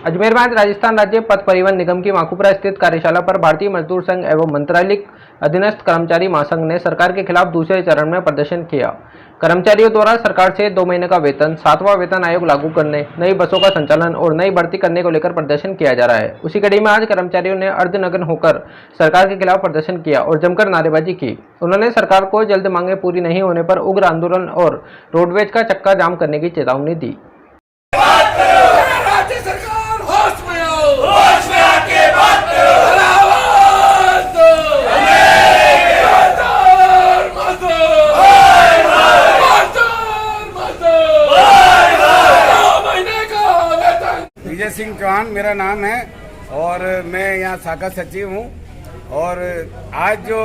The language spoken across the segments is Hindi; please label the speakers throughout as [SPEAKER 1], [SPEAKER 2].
[SPEAKER 1] अजमेर में आज राजस्थान राज्य पथ परिवहन निगम की माखुपुरा स्थित कार्यशाला पर भारतीय मजदूर संघ एवं मंत्रालय अधीनस्थ कर्मचारी महासंघ ने सरकार के खिलाफ दूसरे चरण में प्रदर्शन किया। कर्मचारियों द्वारा सरकार से 2 महीने का वेतन, 7वां वेतन आयोग लागू करने, नई बसों का संचालन और नई भर्ती करने को लेकर प्रदर्शन किया जा रहा है। उसी कड़ी में आज कर्मचारियों ने अर्धनग्न होकर सरकार के खिलाफ प्रदर्शन किया और जमकर नारेबाजी की। उन्होंने सरकार को जल्द मांगे पूरी नहीं होने पर उग्र आंदोलन और रोडवेज का चक्का जाम करने की चेतावनी दी।
[SPEAKER 2] विजय सिंह चौहान मेरा नाम है और मैं यहाँ शाखा सचिव हूँ। और आज जो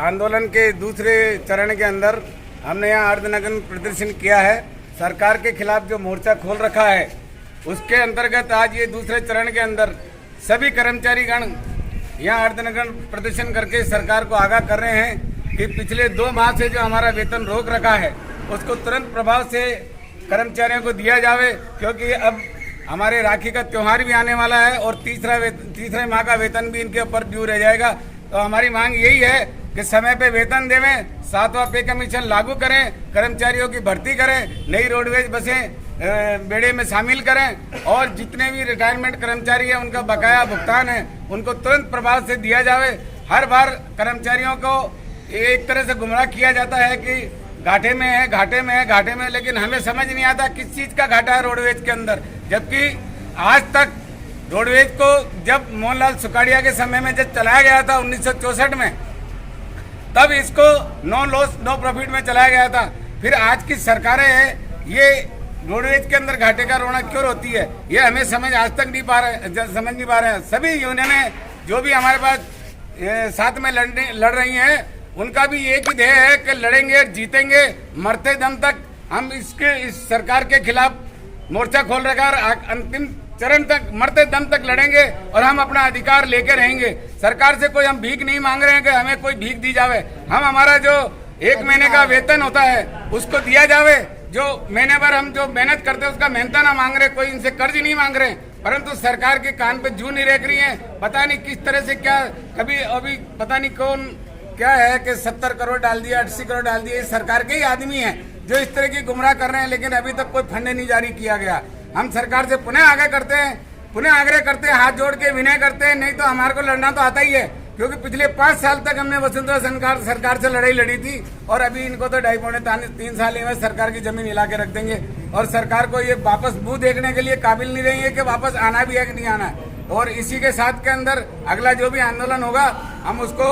[SPEAKER 2] आंदोलन के दूसरे चरण के अंदर हमने यहाँ अर्धनग्न प्रदर्शन किया है, सरकार के खिलाफ जो मोर्चा खोल रखा है उसके अंतर्गत आज ये दूसरे चरण के अंदर सभी कर्मचारीगण यहाँ अर्धनग्न प्रदर्शन करके सरकार को आगाह कर रहे हैं कि पिछले 2 माह से जो हमारा वेतन रोक रखा है उसको तुरंत प्रभाव से कर्मचारियों को दिया जावे, क्योंकि अब हमारे राखी का त्योहार भी आने वाला है और तीसरे माह का वेतन भी इनके ऊपर ड्यू रह जाएगा। तो हमारी मांग यही है कि समय पे वेतन देवें, 7वां पे कमीशन लागू करें, कर्मचारियों की भर्ती करें, नई रोडवेज बसें बेड़े में शामिल करें और जितने भी रिटायरमेंट कर्मचारी हैं उनका बकाया भुगतान है उनको तुरंत प्रभाव से दिया जावे। हर बार कर्मचारियों को एक तरह से गुमराह किया जाता है कि घाटे में है, घाटे में है, घाटे में, लेकिन हमें समझ नहीं आता किस चीज का घाटा है रोडवेज के अंदर। जबकि आज तक रोडवेज को जब मोहनलाल सुखाड़िया के समय में जब चलाया गया था 1964 में, तब इसको नो लॉस नो प्रॉफिट में चलाया गया था। फिर आज की सरकारें हैं ये रोडवेज के अंदर घाटे का रोना क्यों होती है, ये हमें आज तक समझ नहीं पा रहे हैं। सभी यूनियनें जो भी हमारे पास साथ में लड़ रही हैं उनका भी एक ही ध्येय है कि लड़ेंगे, जीतेंगे, मरते दम तक हम इस सरकार के खिलाफ मोर्चा खोल रखा और अंतिम चरण तक मरते दम तक लड़ेंगे और हम अपना अधिकार लेके रहेंगे। सरकार से कोई हम भीख नहीं मांग रहे हैं कि हमें कोई भीख दी जावे। हम हमारा जो 1 महीने का वेतन होता है उसको दिया जावे। जो महीने भर हम जो मेहनत करते हैं उसका मेहनताना मांग रहे, कोई इनसे कर्ज नहीं मांग रहे, परंतु सरकार के कान पे जू नहीं रेख रही है। पता नहीं किस तरह से क्या कभी अभी पता नहीं कौन क्या है कि 70 करोड़ डाल दिया, 80 करोड़ डाल दिया। इस सरकार के ही आदमी हैं जो इस तरह की गुमराह कर रहे हैं, लेकिन अभी तक कोई फंड नहीं जारी किया गया। हम सरकार से पुनः आग्रह करते हैं, हाथ जोड़ के विनय करते हैं, नहीं तो हमारे को लड़ना तो आता ही है, क्योंकि पिछले 5 साल तक हमने वसुंधरा सरकार से लड़ाई लड़ी थी और अभी इनको तो 2.5-3 साल में सरकार की जमीन हिला के रख देंगे और सरकार को ये वापस मुंह देखने के लिए काबिल नहीं रहेंगे कि वापस आना भी है कि नहीं आना है। और इसी के साथ के अंदर अगला जो भी आंदोलन होगा हम उसको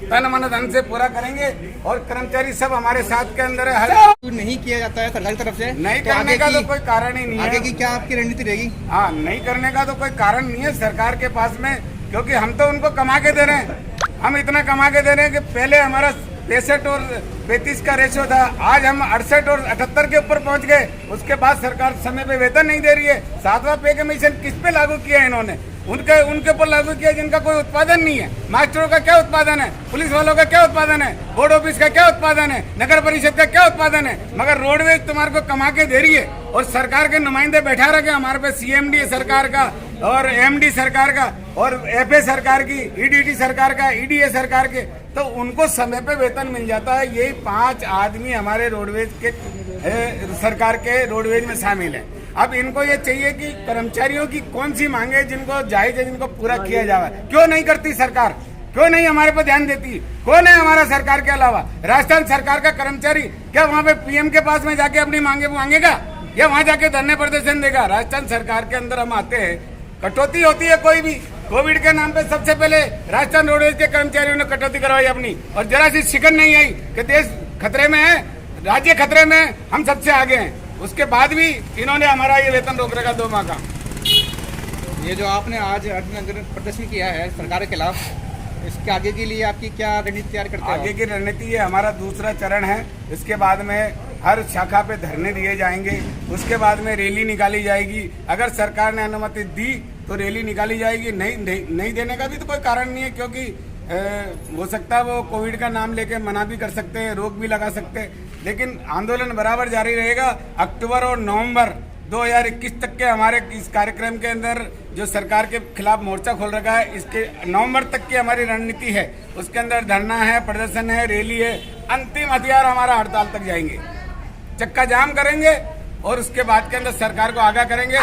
[SPEAKER 2] तन मन धन से पूरा करेंगे और कर्मचारी सब हमारे साथ के अंदर है।
[SPEAKER 3] नहीं किया जाता है सरकार की तरफ से,
[SPEAKER 2] नहीं करने का तो कोई कारण ही नहीं है।
[SPEAKER 3] आगे की क्या आपकी रणनीति रहेगी?
[SPEAKER 2] हाँ, नहीं करने का तो कोई कारण नहीं है सरकार के पास में, क्योंकि हम तो उनको कमा के दे रहे हैं। हम इतना कमा के दे रहे हैं कि पहले हमारा 65 और 35 का रेशियो था, आज हम 68 और 78 के ऊपर पहुंच गए। उसके बाद सरकार समय पे वेतन नहीं दे रही है। 7वां पे कमीशन किस पे लागू किया है इन्होंने? उनके ऊपर लागू किया जिनका कोई उत्पादन नहीं है। मास्टरों का क्या उत्पादन है, पुलिस वालों का क्या उत्पादन है, बोर्ड ऑफिस का क्या उत्पादन है, नगर परिषद का क्या उत्पादन है, मगर रोडवेज तुम्हारे को कमा के दे रही है और सरकार के नुमाइंदे बैठा रखे हमारे पे, CMD सरकार का और MD सरकार का और FA सरकार की, EDT सरकार का, EDA सरकार के, तो उनको समय पे वेतन मिल जाता है। यही 5 आदमी हमारे रोडवेज के सरकार के रोडवेज में शामिल है। अब इनको ये चाहिए कि कर्मचारियों की कौन सी मांगे जिनको जायज है, जिनको पूरा किया जाए। क्यों नहीं करती सरकार? क्यों नहीं हमारे पर ध्यान देती? कौन है हमारा सरकार के अलावा? राजस्थान सरकार का कर्मचारी क्या वहाँ पे PM के पास में जाके अपनी मांगे मांगेगा या वहाँ जाके धरने प्रदर्शन देगा? राजस्थान सरकार के अंदर हम आते हैं, कटौती होती है कोई भी। कोविड के नाम पे सबसे पहले राजस्थान रोडवेज के कर्मचारियों ने कटौती करवाई अपनी, और जरा सी शिकन नहीं आई कि देश खतरे में है, राज्य खतरे में है, हम सबसे आगे हैं। उसके बाद भी इन्होंने हमारा ये वेतन रोक रखा 2 माह का।
[SPEAKER 3] ये जो आपने आज प्रदर्शन किया है सरकार के खिलाफ, इसके आगे के लिए आपकी क्या रणनीति तैयार करते हैं?
[SPEAKER 2] आगे की रणनीति ये हमारा दूसरा चरण है। इसके बाद में हर शाखा पे धरने दिए जाएंगे, उसके बाद में रैली निकाली जाएगी। अगर सरकार ने अनुमति दी तो रैली निकाली जाएगी, नहीं देने का भी तो कोई कारण नहीं है, क्योंकि हो सकता है वो कोविड का नाम लेके मना भी कर सकते हैं, रोक भी लगा सकते हैं, लेकिन आंदोलन बराबर जारी रहेगा। अक्टूबर और नवंबर 2021 तक के हमारे इस कार्यक्रम के अंदर जो सरकार के खिलाफ मोर्चा खोल रखा है, इसके नवंबर तक की हमारी रणनीति है। उसके अंदर धरना है, प्रदर्शन है, रैली है, अंतिम हथियार हमारा हड़ताल तक जाएंगे, चक्का जाम करेंगे और उसके बाद के अंदर सरकार को आगाह करेंगे।